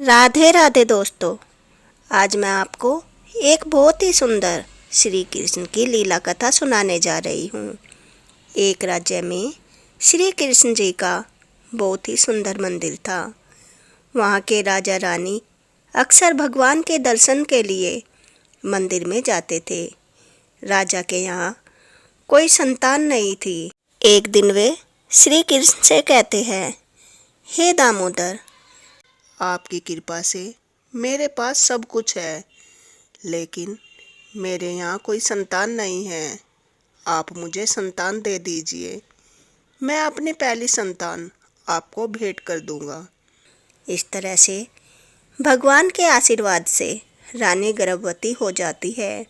राधे राधे दोस्तों। आज मैं आपको एक बहुत ही सुंदर श्री कृष्ण की लीला कथा सुनाने जा रही हूँ। एक राज्य में श्री कृष्ण जी का बहुत ही सुंदर मंदिर था। वहाँ के राजा रानी अक्सर भगवान के दर्शन के लिए मंदिर में जाते थे। राजा के यहाँ कोई संतान नहीं थी। एक दिन वे श्री कृष्ण से कहते हैं, हे दामोदर, आपकी कृपा से मेरे पास सब कुछ है, लेकिन मेरे यहाँ कोई संतान नहीं है। आप मुझे संतान दे दीजिए। मैं अपनी पहली संतान आपको भेंट कर दूंगा। इस तरह से भगवान के आशीर्वाद से रानी गर्भवती हो जाती है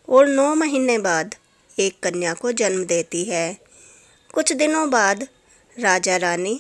और 9 महीने बाद एक कन्या को जन्म देती है। कुछ दिनों बाद राजा रानी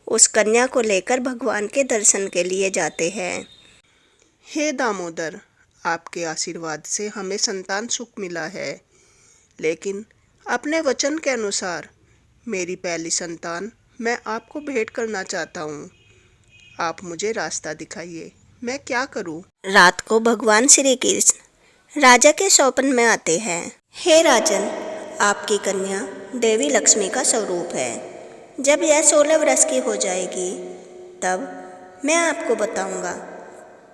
उस कन्या को लेकर भगवान के दर्शन के लिए जाते हैं। हे दामोदर, आपके आशीर्वाद से हमें संतान सुख मिला है, लेकिन अपने वचन के अनुसार मेरी पहली संतान मैं आपको भेंट करना चाहता हूँ। आप मुझे रास्ता दिखाइए, मैं क्या करूँ? रात को भगवान श्री कृष्ण राजा के स्वप्न में आते हैं। हे राजन, आपकी कन्या देवी लक्ष्मी का स्वरूप है। जब यह 16 वर्ष की हो जाएगी तब मैं आपको बताऊंगा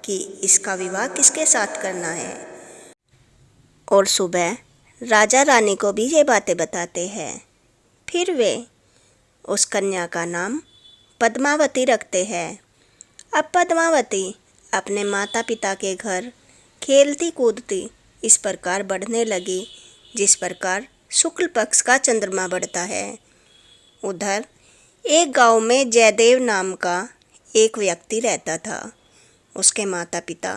कि इसका विवाह किसके साथ करना है। और सुबह राजा रानी को भी ये बातें बताते हैं। फिर वे उस कन्या का नाम पद्मावती रखते हैं। अब पद्मावती अपने माता पिता के घर खेलती कूदती इस प्रकार बढ़ने लगी जिस प्रकार शुक्ल पक्ष का चंद्रमा बढ़ता है। उधर एक गांव में जयदेव नाम का एक व्यक्ति रहता था। उसके माता पिता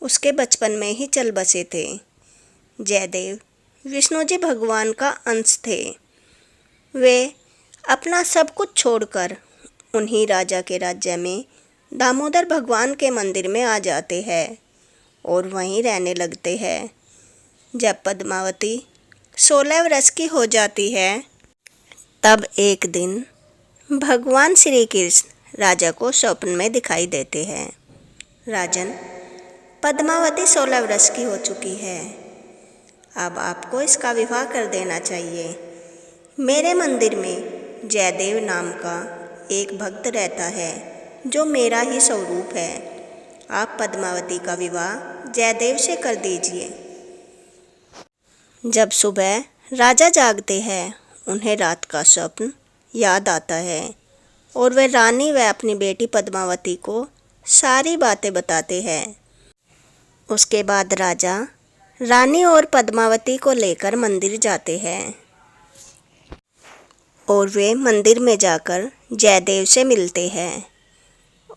उसके बचपन में ही चल बसे थे। जयदेव विष्णु जी भगवान का अंश थे। वे अपना सब कुछ छोड़कर उन्हीं राजा के राज्य में दामोदर भगवान के मंदिर में आ जाते हैं और वहीं रहने लगते हैं। जब पद्मावती 16 वर्ष की हो जाती है तब एक दिन भगवान श्री कृष्ण राजा को स्वप्न में दिखाई देते हैं। राजन, पद्मावती 16 वर्ष की हो चुकी है। अब आपको इसका विवाह कर देना चाहिए। मेरे मंदिर में जयदेव नाम का एक भक्त रहता है जो मेरा ही स्वरूप है। आप पद्मावती का विवाह जयदेव से कर दीजिए। जब सुबह राजा जागते हैं, उन्हें रात का स्वप्न याद आता है और वे रानी व अपनी बेटी पद्मावती को सारी बातें बताते हैं। उसके बाद राजा रानी और पद्मावती को लेकर मंदिर जाते हैं और वे मंदिर में जाकर जयदेव से मिलते हैं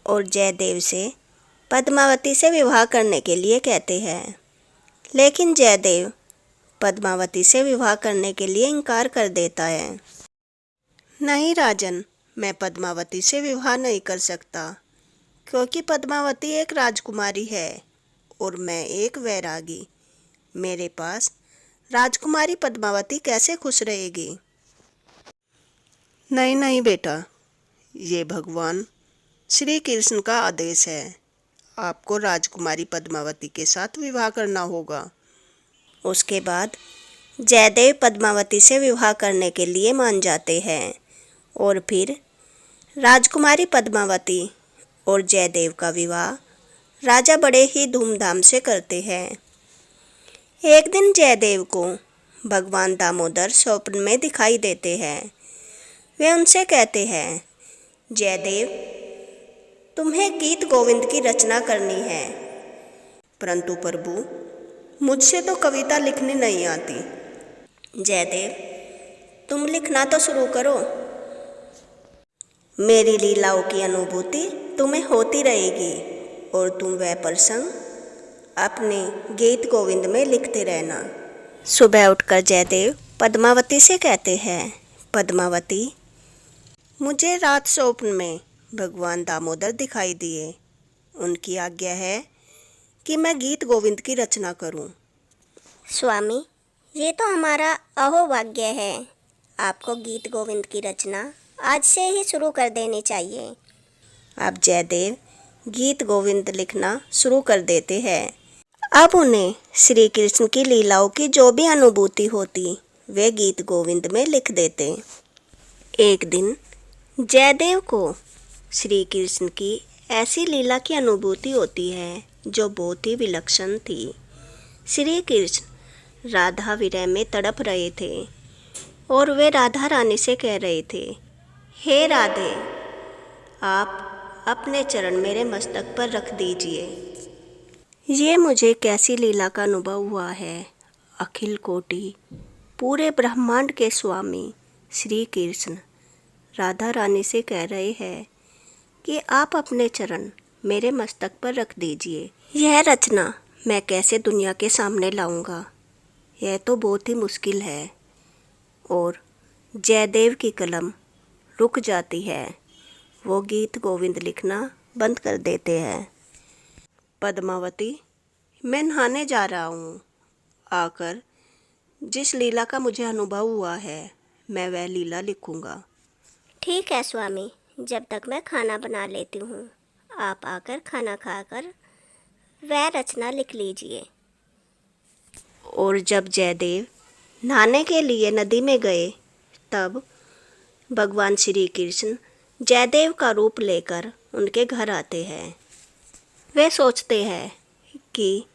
और जयदेव से पद्मावती से विवाह करने के लिए कहते हैं। लेकिन जयदेव पद्मावती से विवाह करने के लिए इनकार कर देता है। नहीं राजन, मैं पद्मावती से विवाह नहीं कर सकता, क्योंकि पद्मावती एक राजकुमारी है और मैं एक वैरागी। मेरे पास राजकुमारी पद्मावती कैसे खुश रहेगी? नहीं नहीं बेटा, ये भगवान श्री कृष्ण का आदेश है। आपको राजकुमारी पद्मावती के साथ विवाह करना होगा। उसके बाद जयदेव पद्मावती से विवाह करने के लिए मान जाते हैं और फिर राजकुमारी पद्मावती और जयदेव का विवाह राजा बड़े ही धूमधाम से करते हैं। एक दिन जयदेव को भगवान दामोदर स्वप्न में दिखाई देते हैं। वे उनसे कहते हैं, जयदेव, तुम्हें गीत गोविंद की रचना करनी है। परंतु प्रभु, मुझसे तो कविता लिखनी नहीं आती। जयदेव, तुम लिखना तो शुरू करो। मेरी लीलाओं की अनुभूति तुम्हें होती रहेगी और तुम वह प्रसंग अपने गीत गोविंद में लिखते रहना। सुबह उठकर जयदेव पद्मावती से कहते हैं, पद्मावती, मुझे रात स्वप्न में भगवान दामोदर दिखाई दिए। उनकी आज्ञा है कि मैं गीत गोविंद की रचना करूं। स्वामी, ये तो हमारा अहोभाग्य है। आपको गीत गोविंद की रचना आज से ही शुरू कर देनी चाहिए। अब जयदेव गीत गोविंद लिखना शुरू कर देते हैं। अब उन्हें श्री कृष्ण की लीलाओं की जो भी अनुभूति होती वे गीत गोविंद में लिख देते। एक दिन जयदेव को श्री कृष्ण की ऐसी लीला की अनुभूति होती है जो बहुत ही विलक्षण थी। श्री कृष्ण राधा विरह में तड़प रहे थे और वे राधा रानी से कह रहे थे, हे राधे, आप अपने चरण मेरे मस्तक पर रख दीजिए। ये मुझे कैसी लीला का अनुभव हुआ है। अखिल कोटि पूरे ब्रह्मांड के स्वामी श्री कृष्ण राधा रानी से कह रहे हैं कि आप अपने चरण मेरे मस्तक पर रख दीजिए। यह रचना मैं कैसे दुनिया के सामने लाऊंगा, यह तो बहुत ही मुश्किल है। और जयदेव की कलम रुक जाती है, वो गीत गोविंद लिखना बंद कर देते हैं। पद्मावती, मैं नहाने जा रहा हूँ। आकर जिस लीला का मुझे अनुभव हुआ है मैं वह लीला लिखूँगा। ठीक है स्वामी, जब तक मैं खाना बना लेती हूँ, आप आकर खाना खाकर वह रचना लिख लीजिए। और जब जयदेव नहाने के लिए नदी में गए तब भगवान श्री कृष्ण जयदेव का रूप लेकर उनके घर आते हैं। वे सोचते हैं कि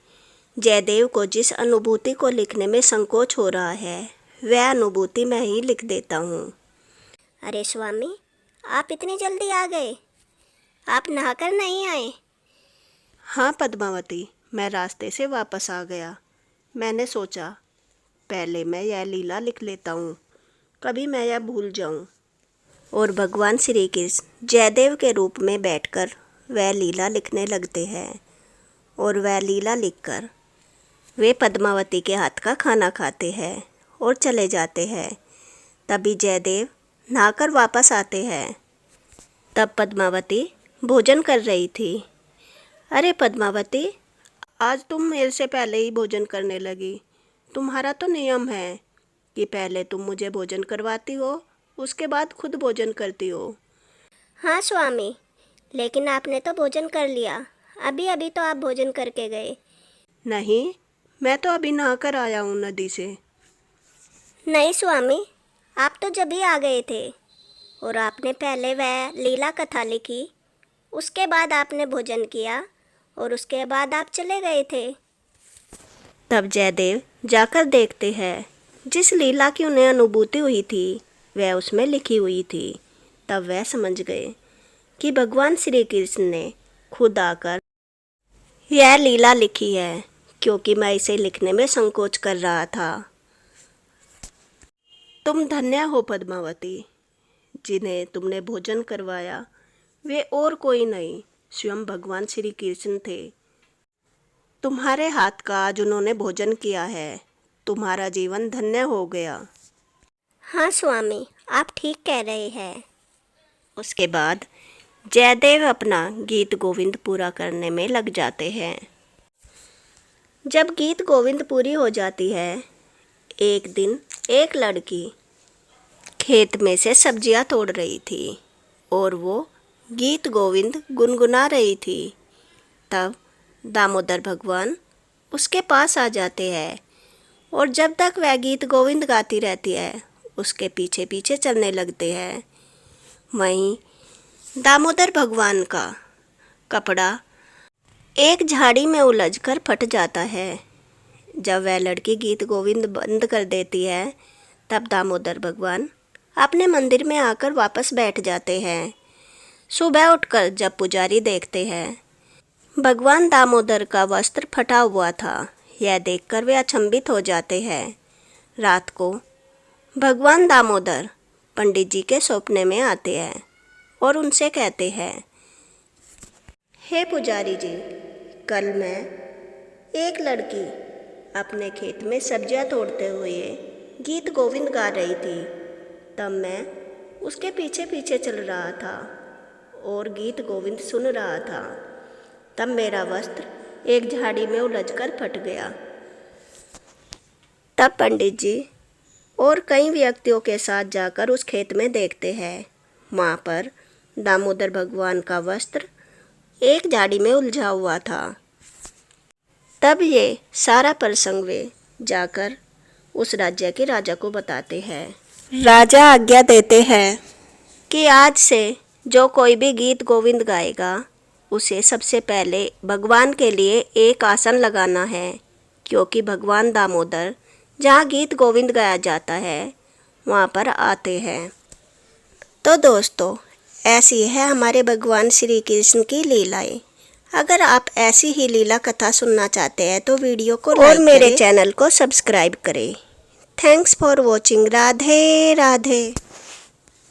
जयदेव को जिस अनुभूति को लिखने में संकोच हो रहा है वह अनुभूति मैं ही लिख देता हूँ। अरे स्वामी, आप इतनी जल्दी आ गए, आप नहाकर नहीं आए? हाँ पद्मावती, मैं रास्ते से वापस आ गया। मैंने सोचा पहले मैं यह लीला लिख लेता हूँ, कभी मैं यह भूल जाऊँ। और भगवान श्री कृष्ण जयदेव के रूप में बैठकर वह लीला लिखने लगते हैं। और वह लीला लिखकर वे पद्मावती के हाथ का खाना खाते हैं और चले जाते हैं। तभी जयदेव नहाकर वापस आते हैं। तब पद्मावती भोजन कर रही थी। अरे पद्मावती, आज तुम मेरे से पहले ही भोजन करने लगी। तुम्हारा तो नियम है कि पहले तुम मुझे भोजन करवाती हो, उसके बाद खुद भोजन करती हो। हाँ स्वामी, लेकिन आपने तो भोजन कर लिया। अभी अभी तो आप भोजन करके गए। नहीं, मैं तो अभी नहाकर आया हूँ नदी से। नहीं स्वामी, आप तो जब ही आ गए थे और आपने पहले वह लीला कथा लिखी, उसके बाद आपने भोजन किया और उसके बाद आप चले गए थे। तब जयदेव जाकर देखते हैं जिस लीला की उन्हें अनुभूति हुई थी वह उसमें लिखी हुई थी। तब वह समझ गए कि भगवान श्री कृष्ण ने खुद आकर यह लीला लिखी है, क्योंकि मैं इसे लिखने में संकोच कर रहा था। तुम धन्य हो पद्मावती, जिन्हें तुमने भोजन करवाया वे और कोई नहीं, स्वयं भगवान श्री कृष्ण थे। तुम्हारे हाथ का आज उन्होंने भोजन किया है, तुम्हारा जीवन धन्य हो गया। हाँ स्वामी, आप ठीक कह रहे हैं। उसके बाद जयदेव अपना गीत गोविंद पूरा करने में लग जाते हैं। जब गीत गोविंद पूरी हो जाती है, एक दिन एक लड़की खेत में से सब्जियां तोड़ रही थी और वो गीत गोविंद गुनगुना रही थी। तब दामोदर भगवान उसके पास आ जाते हैं और जब तक वह गीत गोविंद गाती रहती है उसके पीछे पीछे चलने लगते हैं। वहीं दामोदर भगवान का कपड़ा एक झाड़ी में उलझकर फट जाता है। जब वह लड़की गीत गोविंद बंद कर देती है तब दामोदर भगवान अपने मंदिर में आकर वापस बैठ जाते हैं। सुबह उठकर जब पुजारी देखते हैं भगवान दामोदर का वस्त्र फटा हुआ था, यह देखकर वे अचंभित हो जाते हैं। रात को भगवान दामोदर पंडित जी के सपने में आते हैं और उनसे कहते हैं, हे पुजारी जी, कल मैं एक लड़की अपने खेत में सब्जियां तोड़ते हुए गीत गोविंद गा रही थी। तब मैं उसके पीछे पीछे चल रहा था और गीत गोविंद सुन रहा था। तब मेरा वस्त्र एक झाड़ी में उलझकर फट गया। तब पंडित जी और कई व्यक्तियों के साथ जाकर उस खेत में देखते हैं। वहाँ पर दामोदर भगवान का वस्त्र एक झाड़ी में उलझा हुआ था। तब ये सारा प्रसंग वे जाकर उस राज्य के राजा को बताते हैं। राजा आज्ञा देते हैं कि आज से जो कोई भी गीत गोविंद गाएगा उसे सबसे पहले भगवान के लिए एक आसन लगाना है, क्योंकि भगवान दामोदर जहाँ गीत गोविंद गाया जाता है वहाँ पर आते हैं। तो दोस्तों, ऐसी है हमारे भगवान श्री कृष्ण की लीलाएं। अगर आप ऐसी ही लीला कथा सुनना चाहते हैं तो वीडियो को लाइक करें और मेरे चैनल को सब्सक्राइब करें। Thanks for watching. Radhe Radhe.